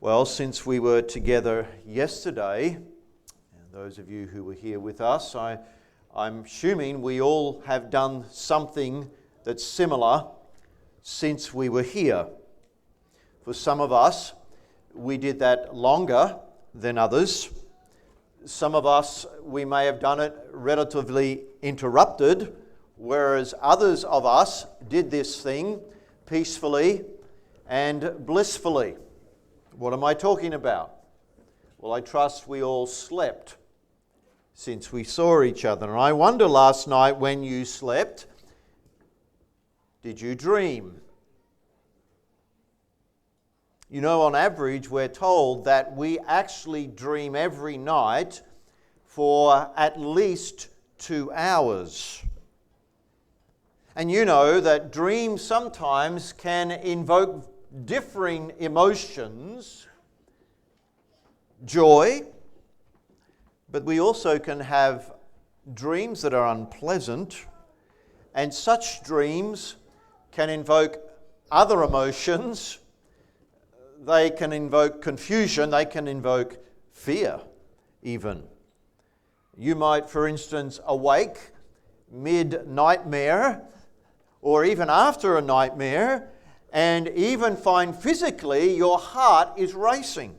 Well, since we were together yesterday, and those of you who were here with us, I'm assuming we all have done something that's similar since we were here. For some of us, we did that longer than others. Some of us, we may have done it relatively interrupted, whereas others of us did this thing peacefully and blissfully. What am I talking about? Well, I trust we all slept since we saw each other. And I wonder last night when you slept, did you dream? You know, on average, we're told that we actually dream every night for at least 2 hours. And you know that dreams sometimes can invoke differing emotions, joy, but we also can have dreams that are unpleasant, and such dreams can invoke other emotions. They can invoke confusion, they can invoke fear even. You might, for instance, awake mid-nightmare or even after a nightmare and even find physically your heart is racing.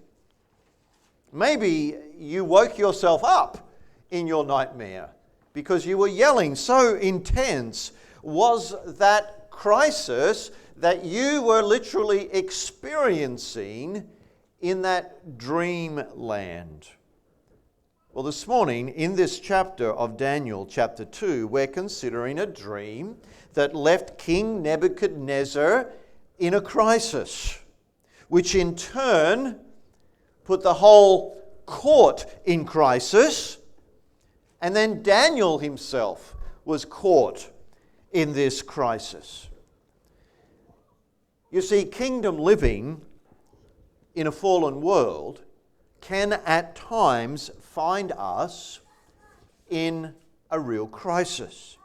Maybe you woke yourself up in your nightmare because you were yelling. So intense was that crisis that you were literally experiencing in that dreamland. Well, this morning, in this chapter of Daniel, chapter 2, we're considering a dream that left King Nebuchadnezzar in a crisis, which in turn put the whole court in crisis, and then Daniel himself was caught in this crisis. You see, kingdom living in a fallen world can at times find us in a real crisis.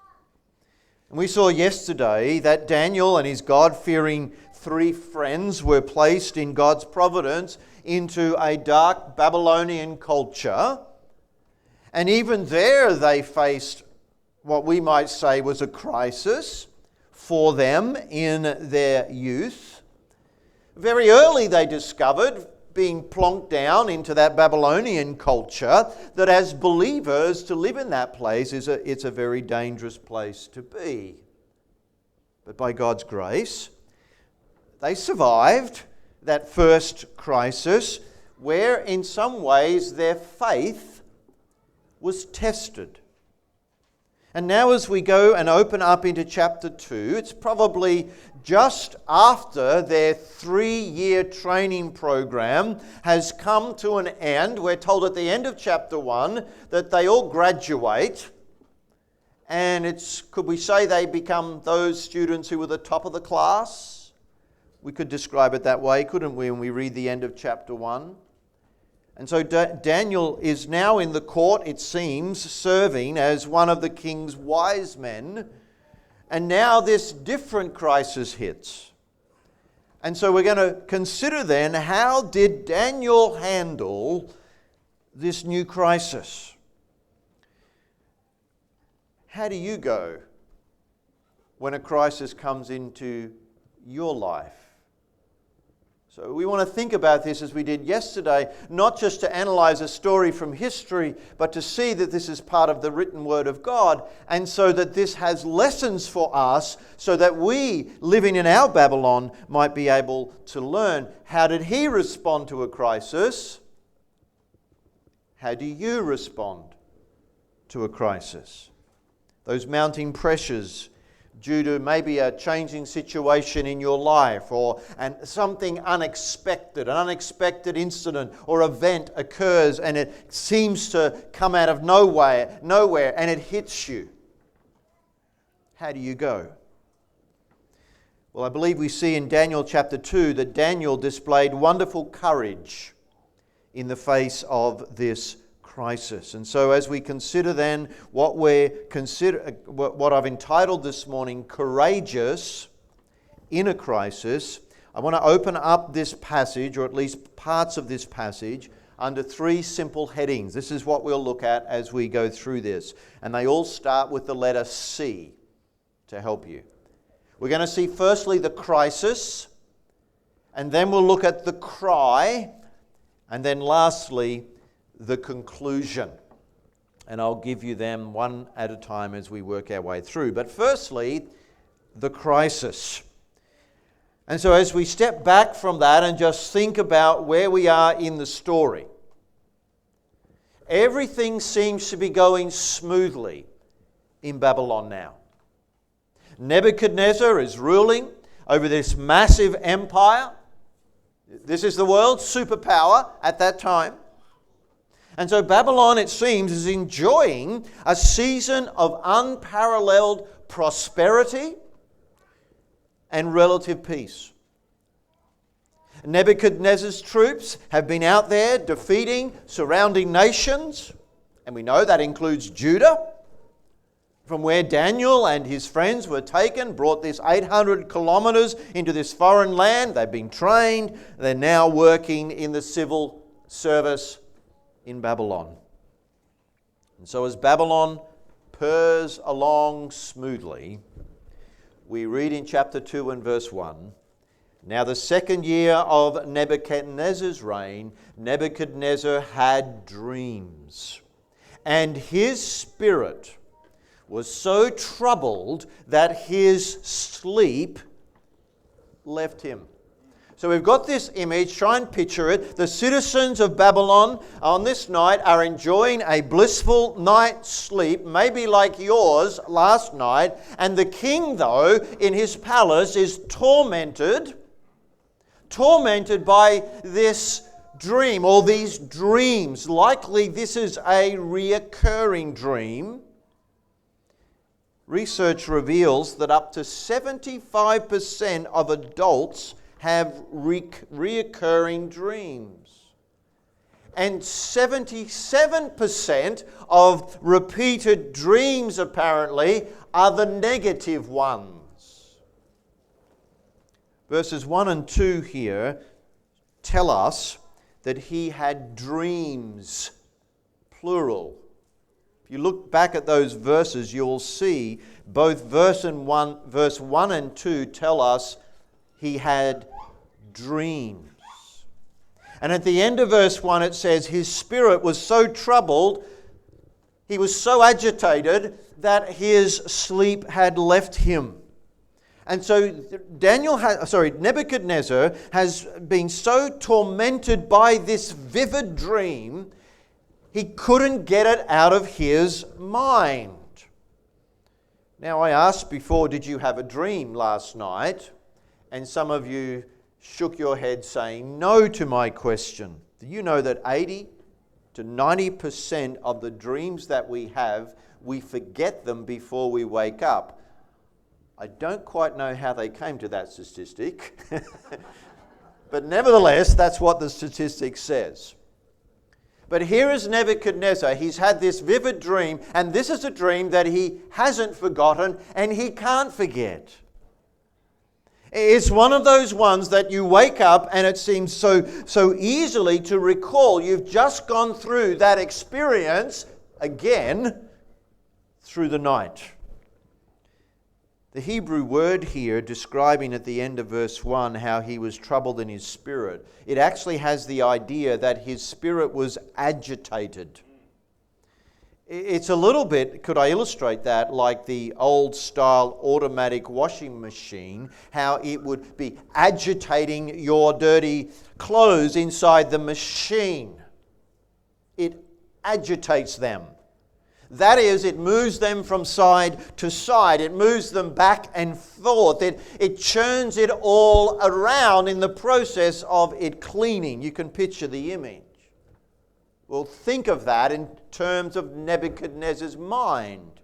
And we saw yesterday that Daniel and his God-fearing 3 friends were placed in God's providence into a dark Babylonian culture. And even there they faced what we might say was a crisis for them in their youth. Very early they discovered, being plonked down into that Babylonian culture, that as believers to live in that place it's a very dangerous place to be. But by God's grace, they survived that first crisis where in some ways their faith was tested. And now as we go and open up into chapter 2, it's probably just after their 3-year training program has come to an end. We're told at the end of chapter 1 that they all graduate. And could we say they become those students who were the top of the class? We could describe it that way, couldn't we, when we read the end of chapter 1? And so Daniel is now in the court, it seems, serving as one of the king's wise men. And now this different crisis hits. And so we're going to consider then, how did Daniel handle this new crisis? How do you go when a crisis comes into your life? So we want to think about this as we did yesterday, not just to analyze a story from history, but to see that this is part of the written word of God, and so that this has lessons for us, so that we, living in our Babylon, might be able to learn. How did he respond to a crisis? How do you respond to a crisis? Those mounting pressures due to maybe a changing situation in your life, or something unexpected, an unexpected incident or event occurs and it seems to come out of nowhere and it hits you. How do you go? Well, I believe we see in Daniel chapter 2 that Daniel displayed wonderful courage in the face of this crisis. And so as we consider then what I've entitled this morning, Courageous in a Crisis, I want to open up this passage, or at least parts of this passage, under three simple headings. This is what we'll look at as we go through this. And they all start with the letter C to help you. We're going to see firstly the crisis, and then we'll look at the cry, and then lastly the conclusion. And I'll give you them one at a time as we work our way through. But firstly, the crisis. And so as we step back from that and just think about where we are in the story, everything seems to be going smoothly in Babylon now. Nebuchadnezzar is ruling over this massive empire. This is the world's superpower at that time. And so Babylon, it seems, is enjoying a season of unparalleled prosperity and relative peace. Nebuchadnezzar's troops have been out there defeating surrounding nations, and we know that includes Judah, from where Daniel and his friends were taken, brought this 800 kilometers into this foreign land. They've been trained. They're now working in the civil service in Babylon. And so as Babylon purrs along smoothly, we read in chapter 2 and verse 1, "Now the second year of Nebuchadnezzar's reign, Nebuchadnezzar had dreams, and his spirit was so troubled that his sleep left him." So we've got this image, try and picture it. The citizens of Babylon on this night are enjoying a blissful night's sleep, maybe like yours last night. And the king, though, in his palace is tormented by this dream, or these dreams. Likely this is a reoccurring dream. Research reveals that up to 75% of adults have reoccurring dreams. And 77% of repeated dreams, apparently, are the negative ones. Verses 1 and 2 here tell us that he had dreams, plural. If you look back at those verses, you'll see both verse 1 and 2 tell us he had dreams. And at the end of verse 1 it says his spirit was so troubled, he was so agitated that his sleep had left him. And so Nebuchadnezzar has been so tormented by this vivid dream, he couldn't get it out of his mind. Now I asked before, did you have a dream last night? And some of you shook your head saying no to my question. Do you know that 80 to 90% of the dreams that we have, we forget them before we wake up? I don't quite know how they came to that statistic. But nevertheless, that's what the statistic says. But here is Nebuchadnezzar. He's had this vivid dream, and this is a dream that he hasn't forgotten and he can't forget. It's one of those ones that you wake up and it seems so easily to recall. You've just gone through that experience again through the night. The Hebrew word here describing at the end of verse 1 how he was troubled in his spirit, it actually has the idea that his spirit was agitated. It's a little bit, could I illustrate that, like the old style automatic washing machine, how it would be agitating your dirty clothes inside the machine. It agitates them. That is, it moves them from side to side. It moves them back and forth. It churns it all around in the process of it cleaning. You can picture the image. Well, think of that in terms of Nebuchadnezzar's mind.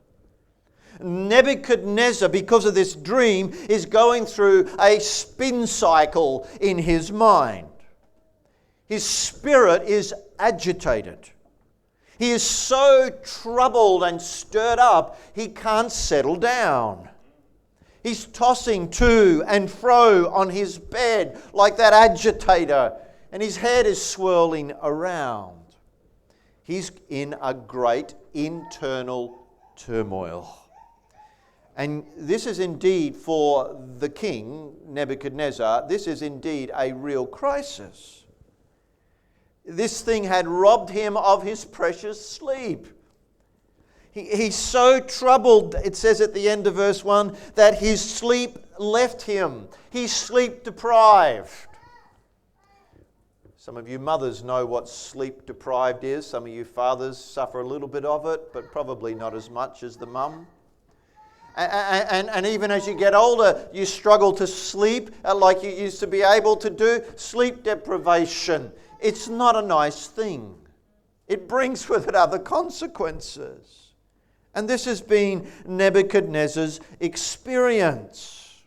Nebuchadnezzar, because of this dream, is going through a spin cycle in his mind. His spirit is agitated. He is so troubled and stirred up, he can't settle down. He's tossing to and fro on his bed like that agitator, and his head is swirling around. He's in a great internal turmoil. And this is indeed, for the king, Nebuchadnezzar, this is indeed a real crisis. This thing had robbed him of his precious sleep. He's so troubled, it says at the end of verse 1, that his sleep left him. He's sleep deprived. Some of you mothers know what sleep deprived is. Some of you fathers suffer a little bit of it, but probably not as much as the mum. And even as you get older, you struggle to sleep like you used to be able to do. Sleep deprivation. It's not a nice thing. It brings with it other consequences. And this has been Nebuchadnezzar's experience.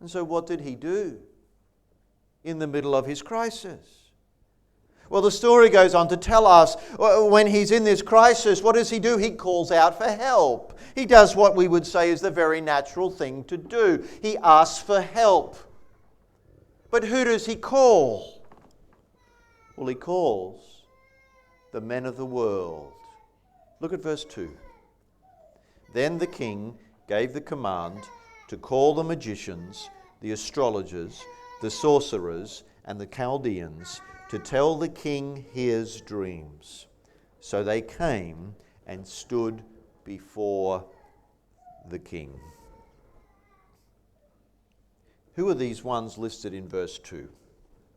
And so what did he do in the middle of his crisis? Well, the story goes on to tell us when he's in this crisis, what does he do? He calls out for help. He does what we would say is the very natural thing to do. He asks for help. But who does he call? Well, he calls the men of the world. Look at verse 2. Then the king gave the command to call the magicians, the astrologers, the sorcerers, and the Chaldeans to tell the king his dreams. So they came and stood before the king. Who are these ones listed in verse 2?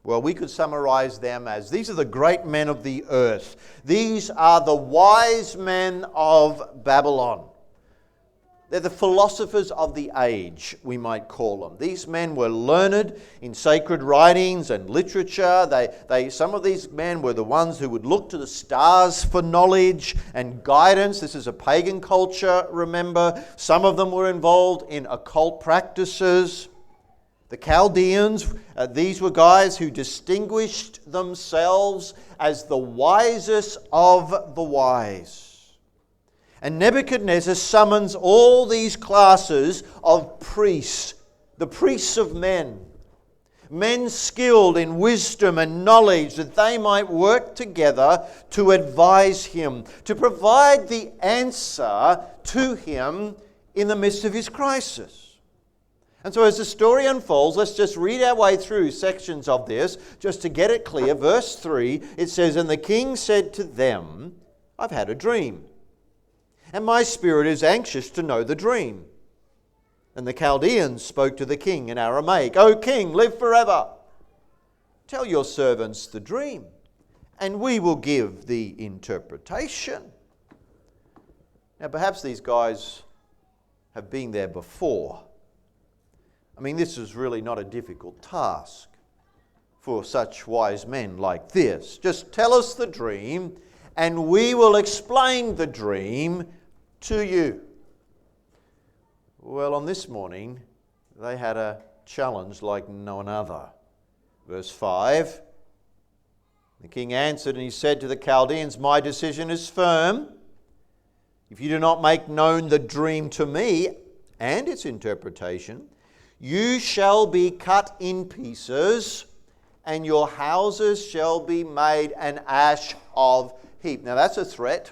Well, we could summarize them as, these are the great men of the earth. These are the wise men of Babylon. They're the philosophers of the age, we might call them. These men were learned in sacred writings and literature. Some of these men were the ones who would look to the stars for knowledge and guidance. This is a pagan culture, remember. Some of them were involved in occult practices. The Chaldeans, these were guys who distinguished themselves as the wisest of the wise. And Nebuchadnezzar summons all these classes of priests, the priests of men, men skilled in wisdom and knowledge, that they might work together to advise him, to provide the answer to him in the midst of his crisis. And so as the story unfolds, let's just read our way through sections of this just to get it clear. Verse 3, it says, "And the king said to them, I've had a dream, and my spirit is anxious to know the dream. And the Chaldeans spoke to the king in Aramaic, O king, live forever. Tell your servants the dream, and we will give the interpretation." Now perhaps these guys have been there before. I mean, this is really not a difficult task for such wise men like this. Just tell us the dream, and we will explain the dream to you. Well, on this morning, they had a challenge like no other. Verse 5, the king answered and he said to the Chaldeans, "My decision is firm. If you do not make known the dream to me and its interpretation, you shall be cut in pieces, and your houses shall be made an ash of heap." Now that's a threat.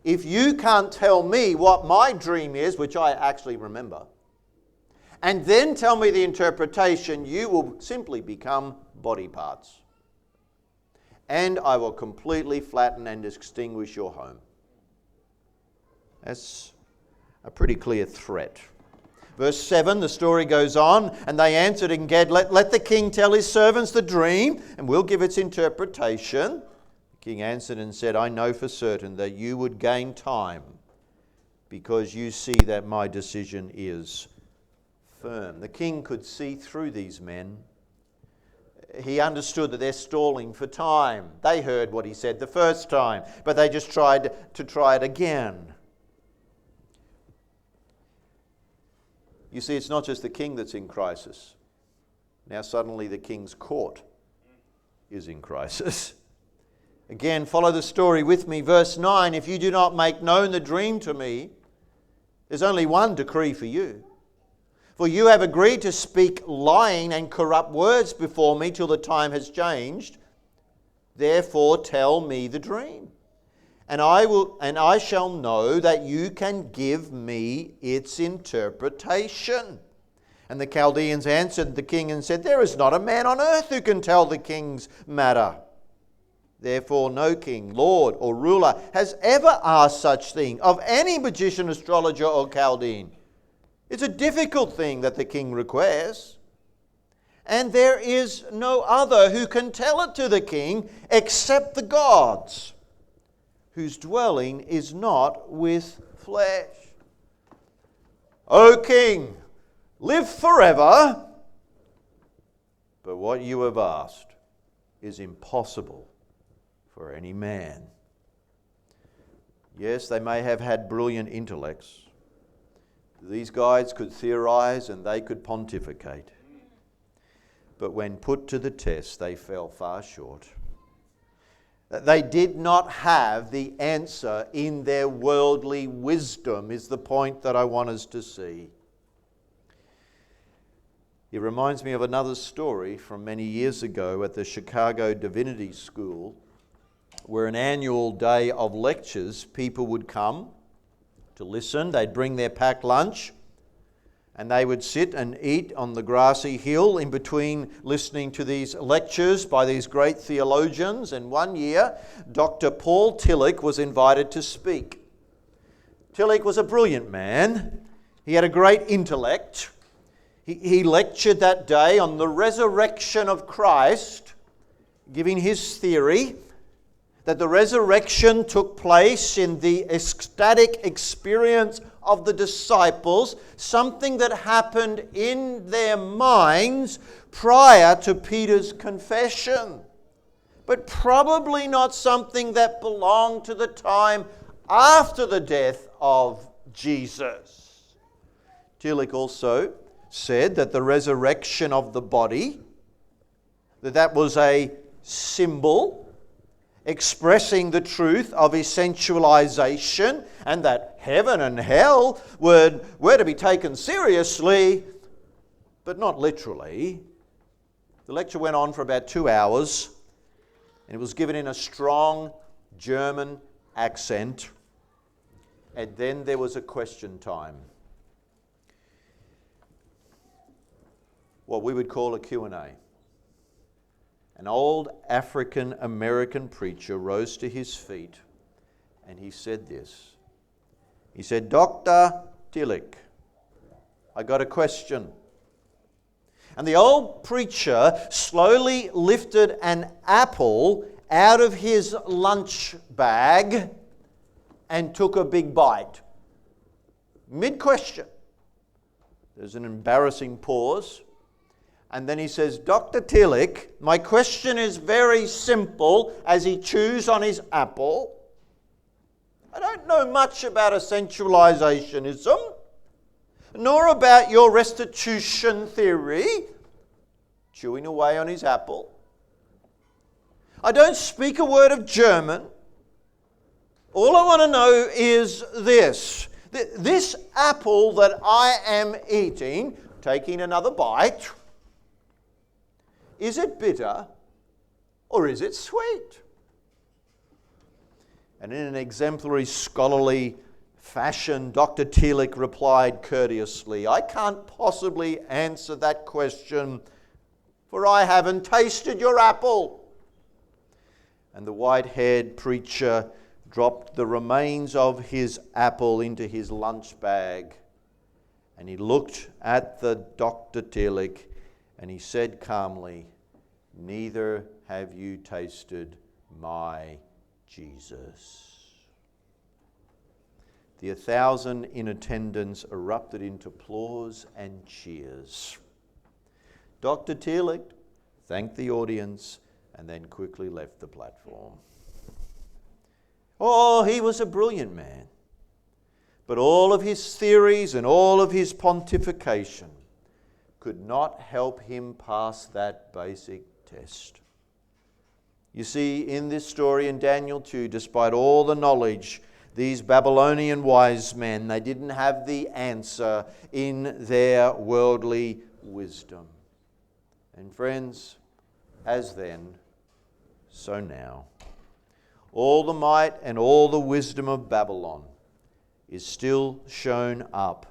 If you can't tell me what my dream is, which I actually remember, and then tell me the interpretation, you will simply become body parts. And I will completely flatten and extinguish your home. That's a pretty clear threat. Verse 7, the story goes on, and they answered and said, let the king tell his servants the dream, and we'll give its interpretation. The king answered and said, I know for certain that you would gain time, because you see that my decision is firm. The king could see through these men. He understood that they're stalling for time. They heard what he said the first time, but they just tried it again. You see, it's not just the king that's in crisis. Now suddenly the king's court is in crisis. Again, follow the story with me. Verse 9, if you do not make known the dream to me There's only one decree for you. For you have agreed to speak lying and corrupt words before me till the time has changed. Therefore tell me the dream, and I shall know that you can give me its interpretation. And the Chaldeans answered the king and said, There is not a man on earth who can tell the king's matter. Therefore no king, lord, or ruler has ever asked such thing of any magician, astrologer, or Chaldean. It's a difficult thing that the king requests. And there is no other who can tell it to the king except the gods, whose dwelling is not with flesh. O king, live forever. But what you have asked is impossible for any man. Yes, they may have had brilliant intellects. These guys could theorize and they could pontificate. But when put to the test, they fell far short. They did not have the answer in their worldly wisdom, is the point that I want us to see. It reminds me of another story from many years ago at the Chicago Divinity School, where an annual day of lectures, people would come to listen. They'd bring their packed lunch, and they would sit and eat on the grassy hill in between listening to these lectures by these great theologians. And one year, Dr. Paul Tillich was invited to speak. Tillich was a brilliant man. He had a great intellect. He lectured that day on the resurrection of Christ, giving his theory that the resurrection took place in the ecstatic experience of the disciples, something that happened in their minds prior to Peter's confession, but probably not something that belonged to the time after the death of Jesus. Tillich also said that the resurrection of the body, that was a symbol expressing the truth of essentialization, and that heaven and hell were to be taken seriously, but not literally. The lecture went on for about 2 hours, and it was given in a strong German accent, and then there was a question time. What we would call a Q&A. An old African-American preacher rose to his feet and he said this. He said, Dr. Tillich, I got a question. And the old preacher slowly lifted an apple out of his lunch bag and took a big bite. Mid-question. There's an embarrassing pause. And then he says, Dr. Tillich, my question is very simple, as he chews on his apple. I don't know much about essentializationism, nor about your restitution theory, chewing away on his apple. I don't speak a word of German. All I want to know is this. This apple that I am eating, taking another bite, is it bitter or is it sweet? And in an exemplary scholarly fashion, Dr. Tillich replied courteously, I can't possibly answer that question, for I haven't tasted your apple. And the white-haired preacher dropped the remains of his apple into his lunch bag, and he looked at the Dr. Tillich and he said calmly, neither have you tasted my Jesus. The 1,000 in attendance erupted into applause and cheers. Dr. Tillich thanked the audience and then quickly left the platform. Oh, he was a brilliant man. But all of his theories and all of his pontification could not help him pass that basic test. You see, in this story in Daniel 2, despite all the knowledge These Babylonian wise men, they didn't have the answer in their worldly wisdom. And friends, as then, so now. All the might and all the wisdom of Babylon is still shown up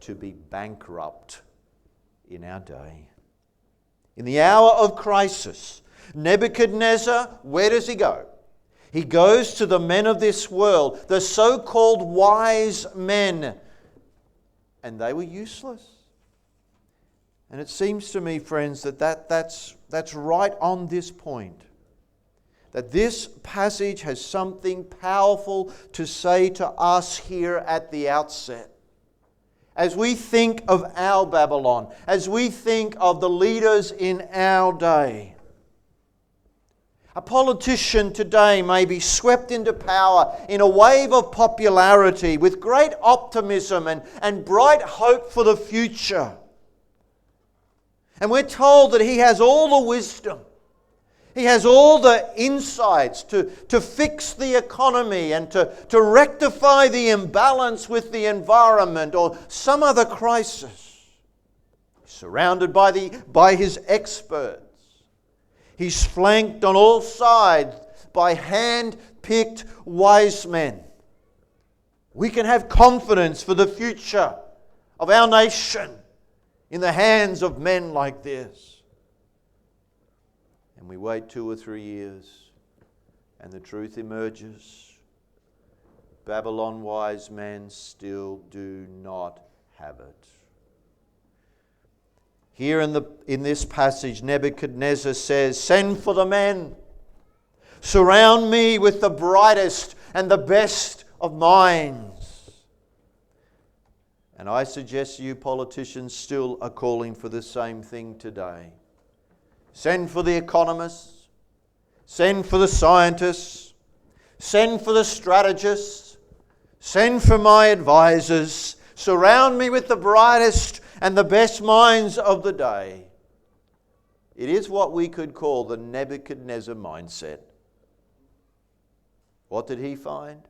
to be bankrupt in our day. In the hour of crisis, Nebuchadnezzar, where does he go? He goes to the men of this world, the so-called wise men, and they were useless. And it seems to me, friends, that's right on this point. That this passage has something powerful to say to us here at the outset. As we think of our Babylon, as we think of the leaders in our day. A politician today may be swept into power in a wave of popularity with great optimism and bright hope for the future. And we're told that he has all the wisdom. He has all the insights to fix the economy and to rectify the imbalance with the environment or some other crisis. Surrounded by his experts. He's flanked on all sides by hand-picked wise men. We can have confidence for the future of our nation in the hands of men like this. And we wait 2 or 3 years and the truth emerges. Babylon wise men still do not have it. Here in this passage, Nebuchadnezzar says, "Send for the men. Surround me with the brightest and the best of minds." And I suggest you politicians still are calling for the same thing today. Send for the economists. Send for the scientists. Send for the strategists. Send for my advisors. Surround me with the brightest and the best minds of the day. It is what we could call the Nebuchadnezzar mindset. What did he find?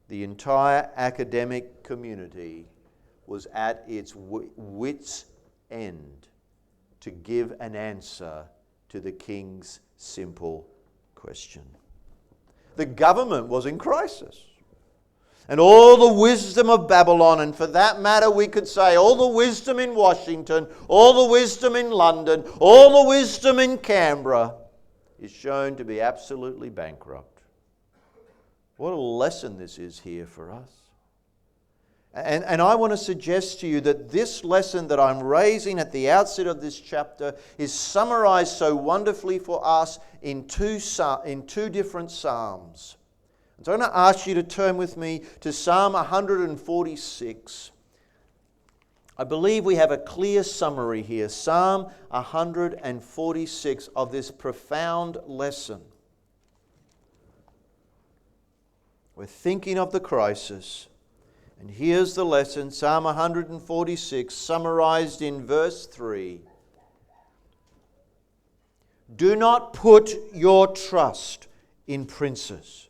The entire academic community was at its wits' end to give an answer to the king's simple question. The government was in crisis. And all the wisdom of Babylon, and for that matter we could say all the wisdom in Washington, all the wisdom in London, all the wisdom in Canberra, is shown to be absolutely bankrupt. What a lesson this is here for us. And I want to suggest to you that this lesson that I'm raising at the outset of this chapter is summarized so wonderfully for us in two different Psalms. So I'm going to ask you to turn with me to Psalm 146. I believe we have a clear summary here, Psalm 146, of this profound lesson. We're thinking of the crisis. And here's the lesson, Psalm 146, summarized in verse 3. Do not put your trust in princes,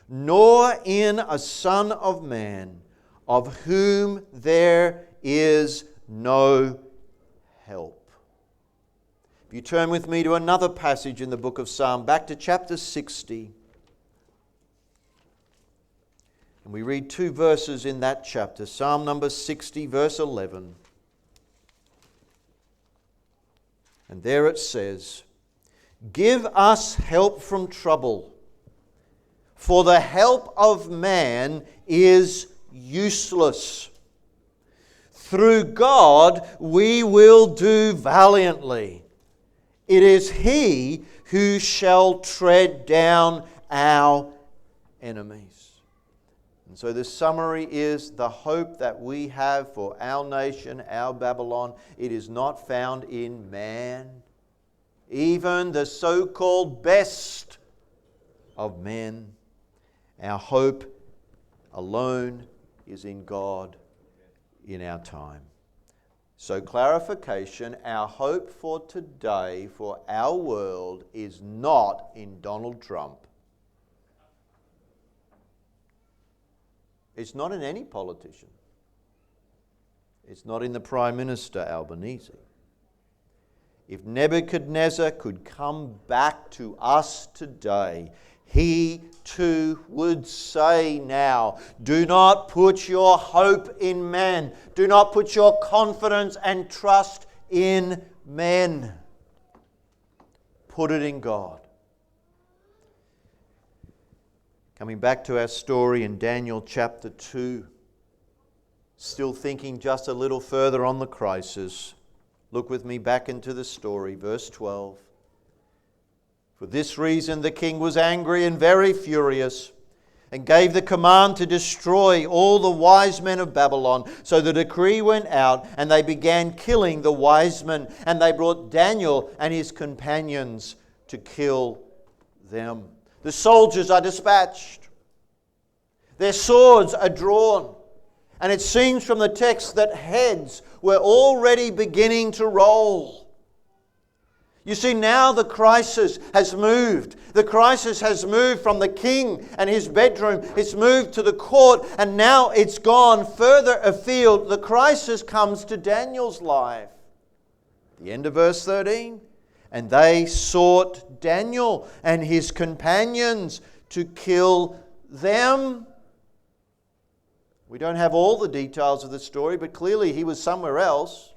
nor in a son of man, of whom there is no help. If you turn with me to another passage in the book of Psalm, back to chapter 60. And we read 2 verses in that chapter. Psalm number 60, verse 11. And there it says, "Give us help from trouble, for the help of man is useless. Through God we will do valiantly. It is He who shall tread down our enemies." And so the summary is the hope that we have for our nation, our Babylon. It is not found in man, even the so-called best of men. Our hope alone is in God in our time. So clarification, our hope for today, for our world, is not in Donald Trump. It's not in any politician. It's not in the Prime Minister Albanese. If Nebuchadnezzar could come back to us today, he too would say now, do not put your hope in men. Do not put your confidence and trust in men. Put it in God. Coming back to our story in Daniel chapter 2, still thinking just a little further on the crisis. Look with me back into the story, verse 12. For this reason the king was angry and very furious, and gave the command to destroy all the wise men of Babylon. So the decree went out, and they began killing the wise men, and they brought Daniel and his companions to kill them. The soldiers are dispatched. Their swords are drawn. And it seems from the text that heads were already beginning to roll. You see, now the crisis has moved. The crisis has moved from the king and his bedroom. It's moved to the court, and now it's gone further afield. The crisis comes to Daniel's life. The end of verse 13. And they sought Daniel and his companions to kill them. We don't have all the details of the story, but clearly he was somewhere else.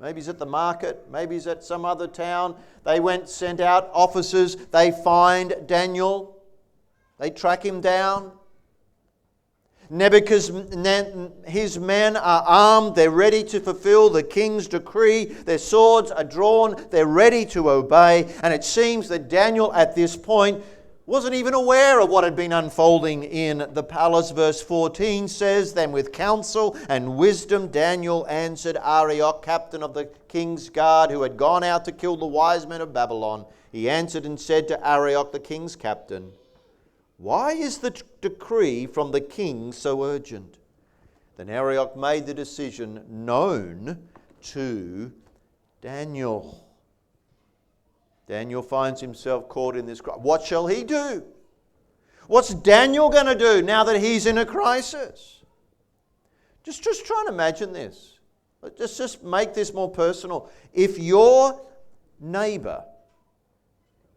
Maybe he's at the market. Maybe he's at some other town. They sent out officers. They find Daniel. They track him down. Nebuchadnezzar, his men are armed. They're ready to fulfill the king's decree. Their swords are drawn. They're ready to obey. And it seems that Daniel at this point wasn't even aware of what had been unfolding in the palace. Verse 14 says, Then with counsel and wisdom Daniel answered Arioch, captain of the king's guard, who had gone out to kill the wise men of Babylon. He answered and said to Arioch, the king's captain, Why is the decree from the king so urgent? Then Arioch made the decision known to Daniel. Daniel finds himself caught in this crisis. What shall he do? What's Daniel going to do now that he's in a crisis? Just try and imagine this. Just make this more personal. If your neighbour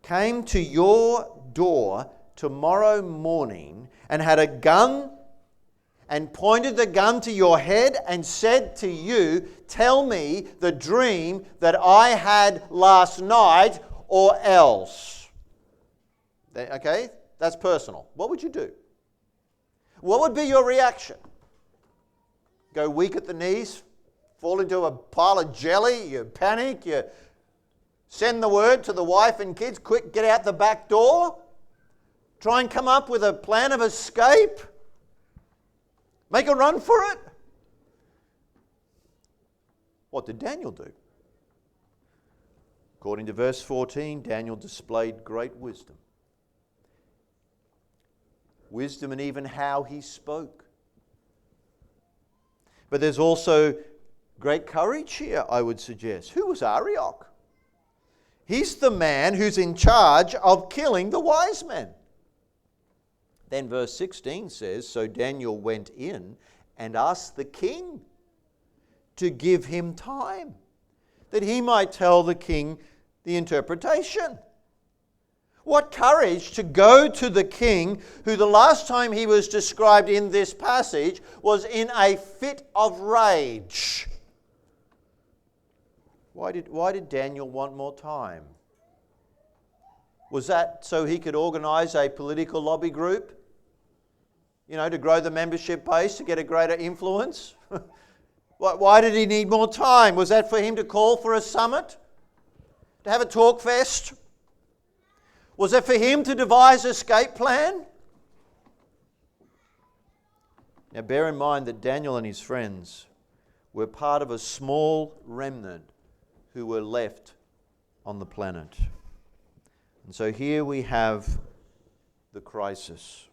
came to your door tomorrow morning and had a gun and pointed the gun to your head and said to you, Tell me the dream that I had last night, or else. Okay? That's personal. What would you do? What would be your reaction? Go weak at the knees? Fall into a pile of jelly? You panic? You send the word to the wife and kids, quick, get out the back door? Try and come up with a plan of escape? Make a run for it? What did Daniel do? According to verse 14, Daniel displayed great wisdom. Wisdom in even how he spoke. But there's also great courage here, I would suggest. Who was Arioch? He's the man who's in charge of killing the wise men. Then verse 16 says, So Daniel went in and asked the king to give him time, that he might tell the king the interpretation. What courage to go to the king, who the last time he was described in this passage was in a fit of rage. Why did Daniel want more time? Was that so he could organise a political lobby group? To grow the membership base, to get a greater influence? Why did he need more time? Was that for him to call for a summit? To have a talk fest? Was it for him to devise an escape plan? Now bear in mind that Daniel and his friends were part of a small remnant who were left on the planet. And so here we have the crisis.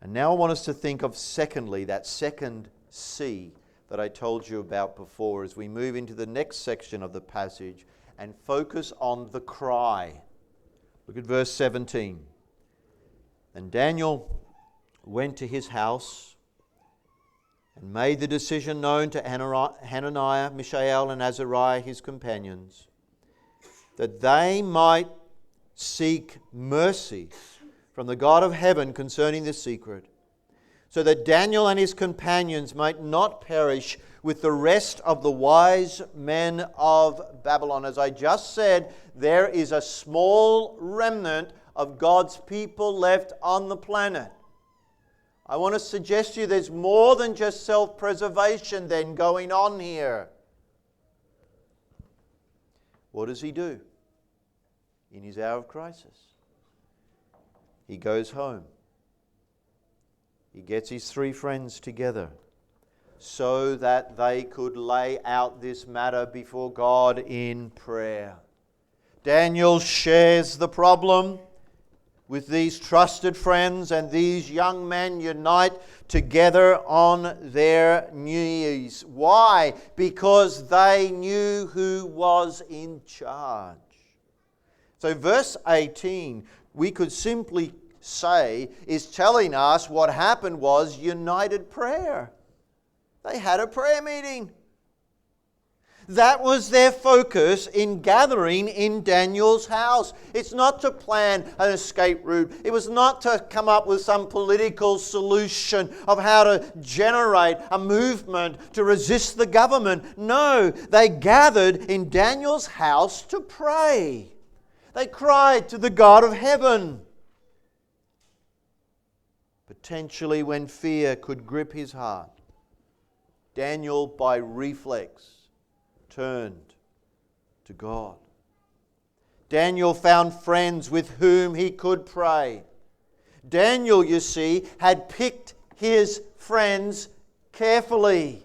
And now I want us to think of secondly, that second C that I told you about before as we move into the next section of the passage and focus on the cry. Look at verse 17. And Daniel went to his house and made the decision known to Hananiah, Mishael, and Azariah, his companions, that they might seek mercy from the God of heaven concerning this secret, so that Daniel and his companions might not perish with the rest of the wise men of Babylon. As I just said, there is a small remnant of God's people left on the planet. I want to suggest to you there's more than just self-preservation then going on here. What does he do in his hour of crisis? He goes home. He gets his 3 friends together so that they could lay out this matter before God in prayer. Daniel shares the problem with these trusted friends, and these young men unite together on their knees. Why? Because they knew who was in charge. So verse 18, we could simply say, is telling us what happened was united prayer. They had a prayer meeting. That was their focus in gathering in Daniel's house. It's not to plan an escape route. It was not to come up with some political solution of how to generate a movement to resist the government. No, they gathered in Daniel's house to pray. They cried to the God of heaven. Potentially when fear could grip his heart, Daniel, by reflex, turned to God. Daniel found friends with whom he could pray. Daniel, you see, had picked his friends carefully.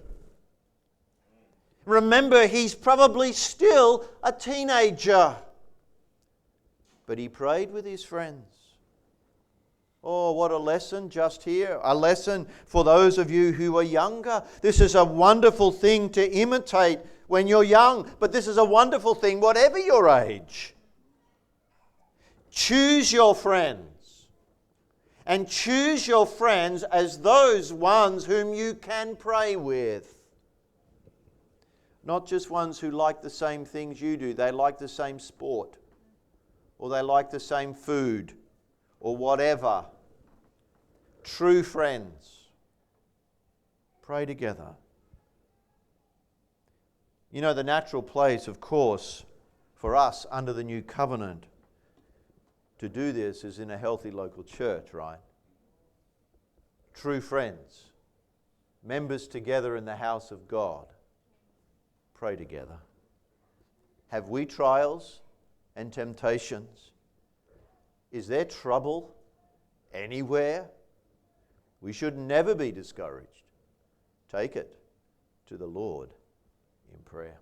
Remember, he's probably still a teenager, but he prayed with his friends. Oh, what a lesson just here. A lesson for those of you who are younger. This is a wonderful thing to imitate when you're young, but this is a wonderful thing whatever your age. Choose your friends, and choose your friends as those ones whom you can pray with. Not just ones who like the same things you do. They like the same sport, or they like the same food, or whatever. True friends. Pray together. You know, the natural place, of course, for us under the new covenant to do this is in a healthy local church, right? True friends. Members together in the house of God. Pray together. Have we trials and temptations? Is there trouble anywhere? We should never be discouraged. Take it to the Lord in prayer.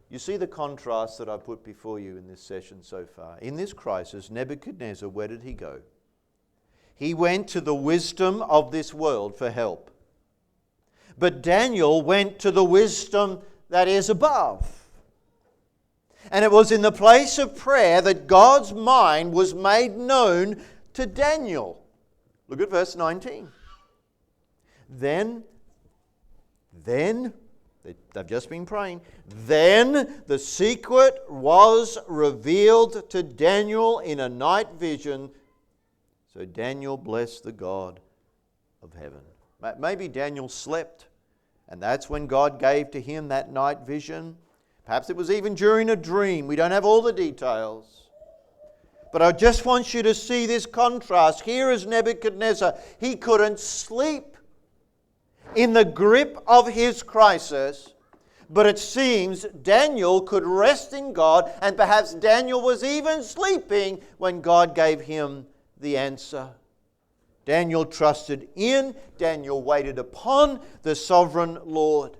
You see the contrast that I put before you in this session so far. In this crisis, Nebuchadnezzar, where did he go? He went to the wisdom of this world for help. But Daniel went to the wisdom that is above. And it was in the place of prayer that God's mind was made known to Daniel. Look at verse 19. Then, they've just been praying. Then the secret was revealed to Daniel in a night vision. So Daniel blessed the God of heaven. Maybe Daniel slept, and that's when God gave to him that night vision. Perhaps it was even during a dream. We don't have all the details. But I just want you to see this contrast. Here is Nebuchadnezzar. He couldn't sleep in the grip of his crisis. But it seems Daniel could rest in God, and perhaps Daniel was even sleeping when God gave him the answer. Daniel trusted in, Daniel waited upon the sovereign Lord.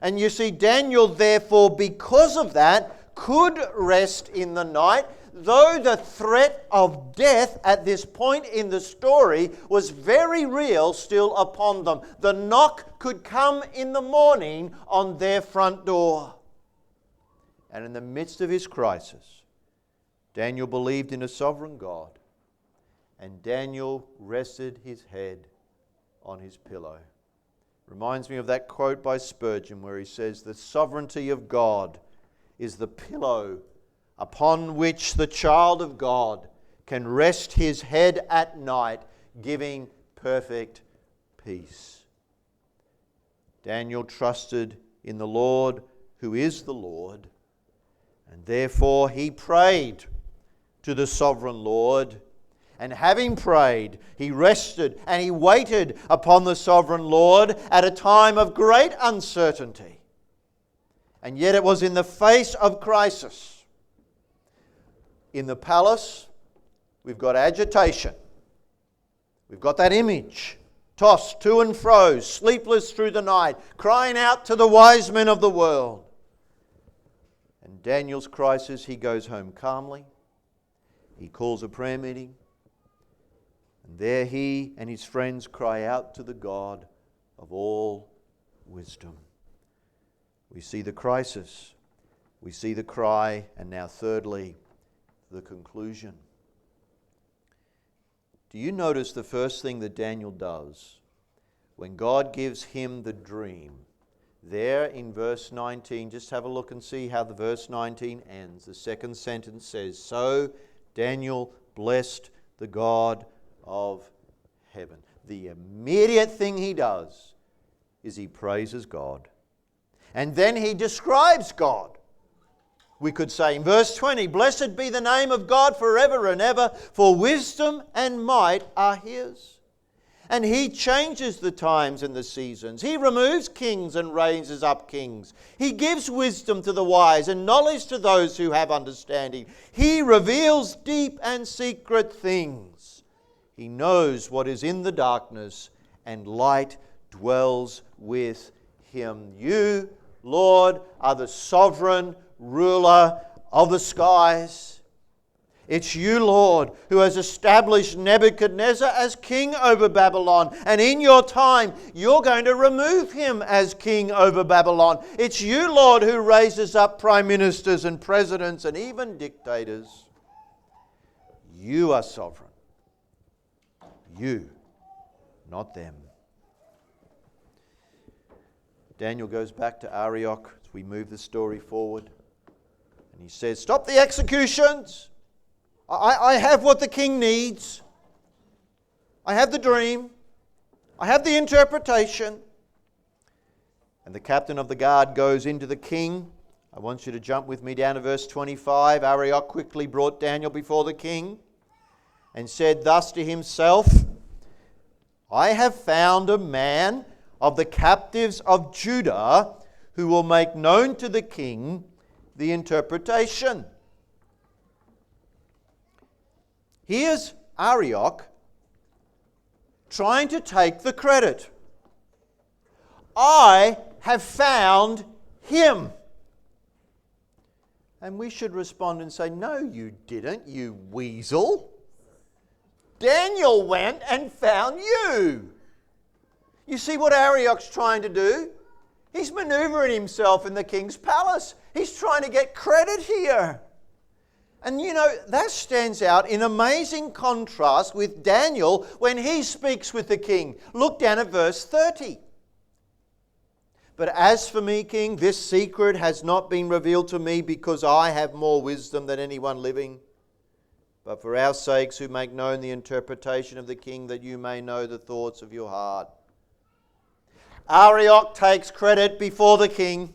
And you see, Daniel, therefore, because of that, could rest in the night, though the threat of death at this point in the story was very real still upon them. The knock could come in the morning on their front door. And in the midst of his crisis, Daniel believed in a sovereign God. And Daniel rested his head on his pillow. Reminds me of that quote by Spurgeon where he says, "The sovereignty of God is the pillow upon which the child of God can rest his head at night, giving perfect peace." Daniel trusted in the Lord, who is the Lord, and therefore he prayed to the sovereign Lord. And having prayed, he rested and he waited upon the sovereign Lord at a time of great uncertainty. And yet it was in the face of crisis. In the palace, we've got agitation. We've got that image, tossed to and fro, sleepless through the night, crying out to the wise men of the world. And Daniel's crisis, he goes home calmly. He calls a prayer meeting. And there he and his friends cry out to the God of all wisdom. We see the crisis, we see the cry, and now thirdly, the conclusion. Do you notice the first thing that Daniel does when God gives him the dream? There in verse 19, just have a look and see how the verse 19 ends. The second sentence says, "So Daniel blessed the God of heaven." The immediate thing he does is he praises God. And then he describes God. We could say in verse 20, "Blessed be the name of God forever and ever, for wisdom and might are his. And he changes the times and the seasons. He removes kings and raises up kings. He gives wisdom to the wise and knowledge to those who have understanding. He reveals deep and secret things. He knows what is in the darkness, and light dwells with him." You, Lord, are the sovereign ruler of the skies. It's you, Lord, who has established Nebuchadnezzar as king over Babylon. And in your time, you're going to remove him as king over Babylon. It's you, Lord, who raises up prime ministers and presidents and even dictators. You are sovereign. You, not them. Daniel goes back to Arioch as we move the story forward. And he says, "Stop the executions. I have what the king needs. I have the dream. I have the interpretation." And the captain of the guard goes into the king. I want you to jump with me down to verse 25. Arioch quickly brought Daniel before the king and said thus to himself, "I have found a man of the captives of Judah who will make known to the king the interpretation." Here's Arioch trying to take the credit. "I have found him." And we should respond and say, "No, you didn't, you weasel. Daniel went and found you." You see what Arioch's trying to do? He's maneuvering himself in the king's palace. He's trying to get credit here. And you know, that stands out in amazing contrast with Daniel when he speaks with the king. Look down at verse 30. "But as for me, king, this secret has not been revealed to me because I have more wisdom than anyone living. But for our sakes who make known the interpretation of the king, that you may know the thoughts of your heart." Arioch takes credit before the king,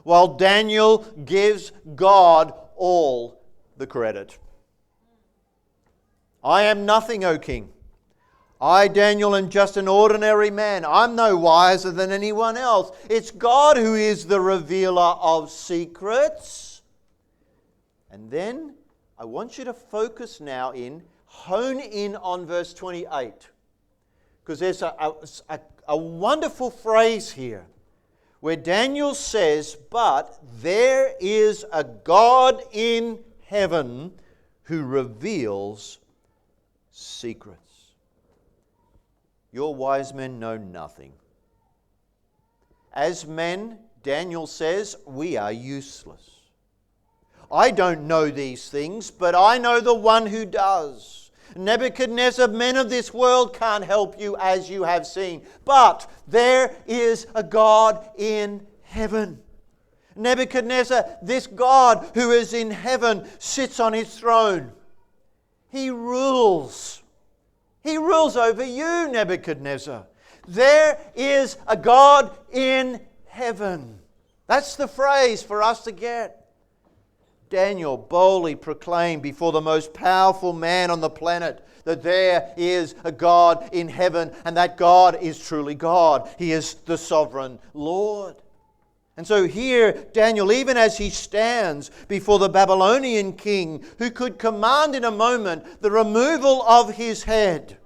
while Daniel gives God all the credit. "I am nothing, O king. I, Daniel, am just an ordinary man. I'm no wiser than anyone else. It's God who is the revealer of secrets." And then I want you to focus now hone in on verse 28. Because there's a wonderful phrase here where Daniel says, "But there is a God in heaven who reveals secrets." Your wise men know nothing. As men, Daniel says, we are useless. I don't know these things, but I know the one who does. Nebuchadnezzar, men of this world can't help you as you have seen. But there is a God in heaven. Nebuchadnezzar, this God who is in heaven, sits on his throne. He rules. He rules over you, Nebuchadnezzar. There is a God in heaven. That's the phrase for us to get. Daniel boldly proclaimed before the most powerful man on the planet that there is a God in heaven, and that God is truly God. He is the sovereign Lord. And so here, Daniel, even as he stands before the Babylonian king, who could command in a moment the removal of his head,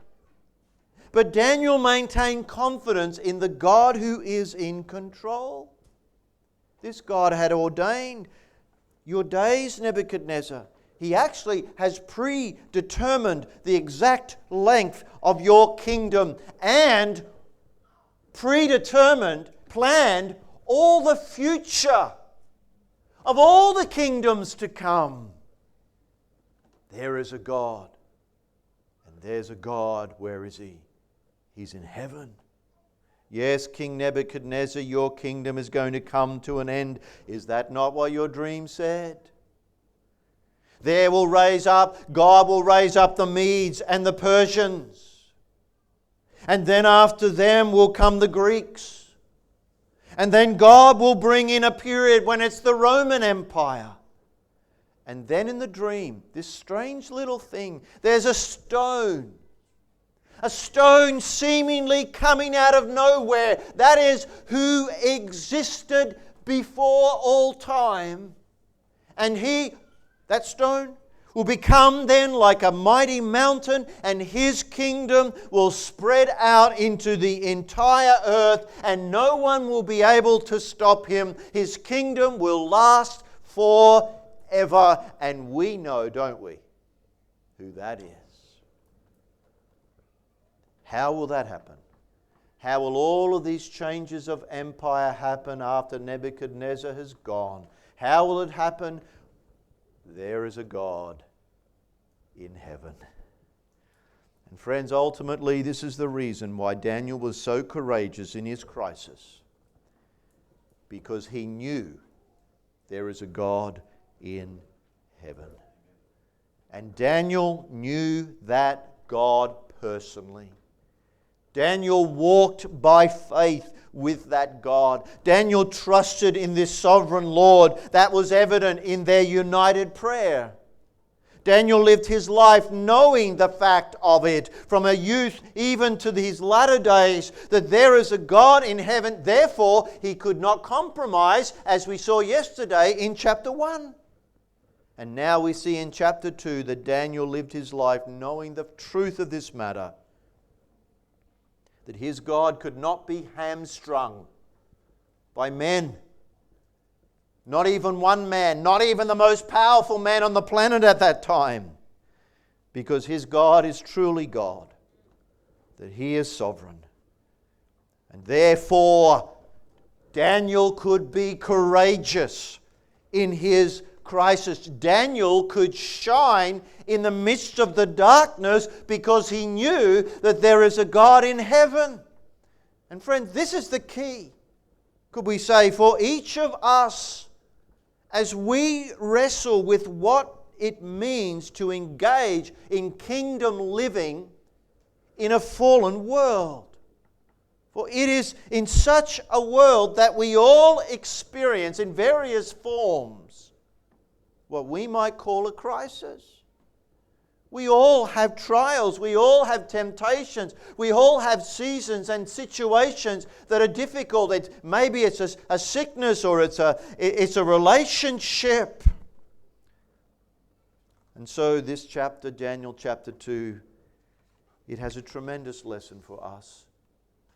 but Daniel maintained confidence in the God who is in control. This God had ordained your days, Nebuchadnezzar. He actually has predetermined the exact length of your kingdom and planned all the future of all the kingdoms to come. There is a God. And there's a God. Where is He? He's in heaven. Yes, King Nebuchadnezzar, your kingdom is going to come to an end. Is that not what your dream said? God will raise up the Medes and the Persians. And then after them will come the Greeks. And then God will bring in a period when it's the Roman Empire. And then in the dream, this strange little thing, there's a stone. A stone seemingly coming out of nowhere. That is who existed before all time. And that stone, will become then like a mighty mountain, and His kingdom will spread out into the entire earth, and no one will be able to stop Him. His kingdom will last forever. And we know, don't we, who that is. How will that happen? How will all of these changes of empire happen after Nebuchadnezzar has gone? How will it happen? There is a God in heaven. And friends, ultimately, this is the reason why Daniel was so courageous in his crisis. Because he knew there is a God in heaven. And Daniel knew that God personally. Daniel walked by faith with that God. Daniel trusted in this sovereign Lord. That was evident in their united prayer. Daniel lived his life knowing the fact of it, from a youth even to his latter days, that there is a God in heaven. Therefore, he could not compromise, as we saw yesterday in chapter 1. And now we see in chapter 2 that Daniel lived his life knowing the truth of this matter, that his God could not be hamstrung by men. Not even one man, not even the most powerful man on the planet at that time. Because his God is truly God, that He is sovereign. And therefore, Daniel could be courageous in his crisis. Daniel could shine in the midst of the darkness because he knew that there is a God in heaven. And friends, this is the key, could we say, for each of us as we wrestle with what it means to engage in kingdom living in a fallen world. For it is in such a world that we all experience in various forms what we might call a crisis. We all have trials, we all have temptations, we all have seasons and situations that are difficult. Maybe it's a sickness, or it's a relationship. And so this chapter, Daniel chapter 2, it has a tremendous lesson for us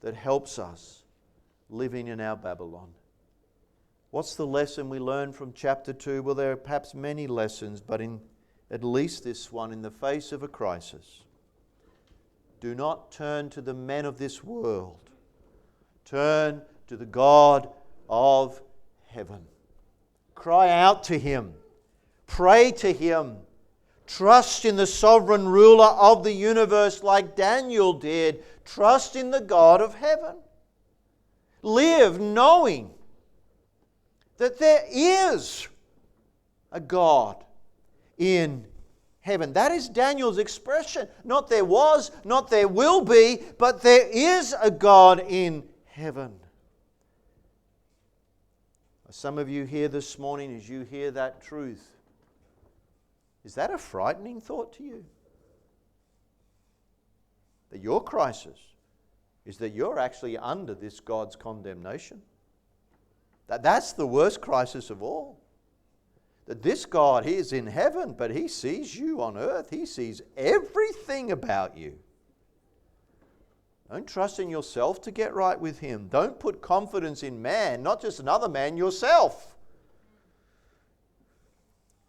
that helps us living in our Babylon. What's the lesson we learn from chapter 2? Well, there are perhaps many lessons, but in at least this one, in the face of a crisis, do not turn to the men of this world. Turn to the God of heaven. Cry out to Him. Pray to Him. Trust in the sovereign ruler of the universe like Daniel did. Trust in the God of heaven. Live knowing that there is a God in heaven. That is Daniel's expression. Not there was, not there will be, but there is a God in heaven. Some of you here this morning, as you hear that truth, is that a frightening thought to you? That your crisis is that you're actually under this God's condemnation? That's the worst crisis of all. That this God, He is in heaven, but He sees you on earth. He sees everything about you. Don't trust in yourself to get right with Him. Don't put confidence in man, not just another man, yourself.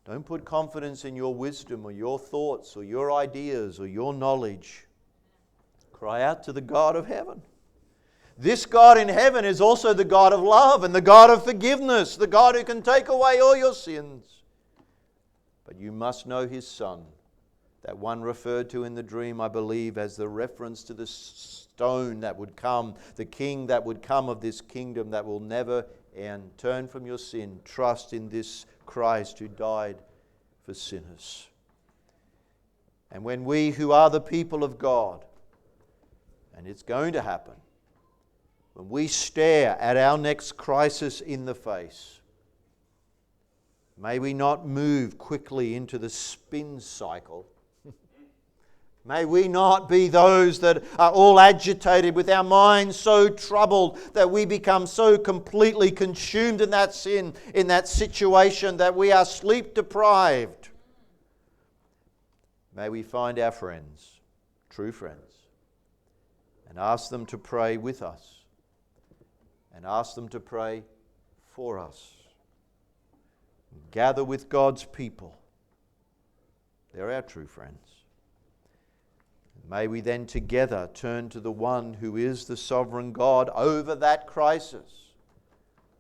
Don't put confidence in your wisdom or your thoughts or your ideas or your knowledge. Cry out to the God of heaven. This God in heaven is also the God of love and the God of forgiveness, the God who can take away all your sins. But you must know His Son, that one referred to in the dream, I believe, as the reference to the stone that would come, the King that would come of this kingdom that will never end. Turn from your sin. Trust in this Christ who died for sinners. And when we who are the people of God, and it's going to happen, when we stare at our next crisis in the face, may we not move quickly into the spin cycle. May we not be those that are all agitated with our minds so troubled that we become so completely consumed in that sin, in that situation, that we are sleep deprived. May we find our friends, true friends, and ask them to pray with us. And ask them to pray for us. Gather with God's people. They're our true friends. May we then together turn to the one who is the sovereign God over that crisis.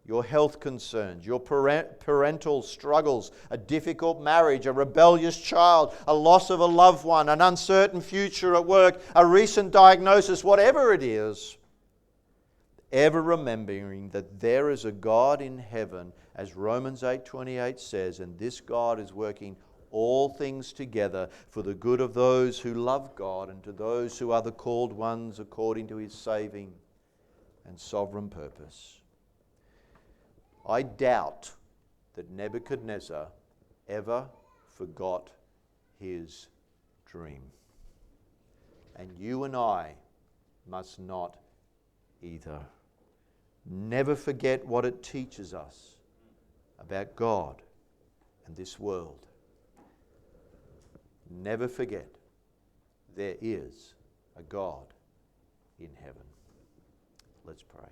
Your health concerns, your parental struggles, a difficult marriage, a rebellious child, a loss of a loved one, an uncertain future at work, a recent diagnosis, whatever it is. Ever remembering that there is a God in heaven, as Romans 8:28 says, and this God is working all things together for the good of those who love God and to those who are the called ones according to His saving and sovereign purpose. I doubt that Nebuchadnezzar ever forgot his dream. And you and I must not either. Never forget what it teaches us about God and this world. Never forget there is a God in heaven. Let's pray.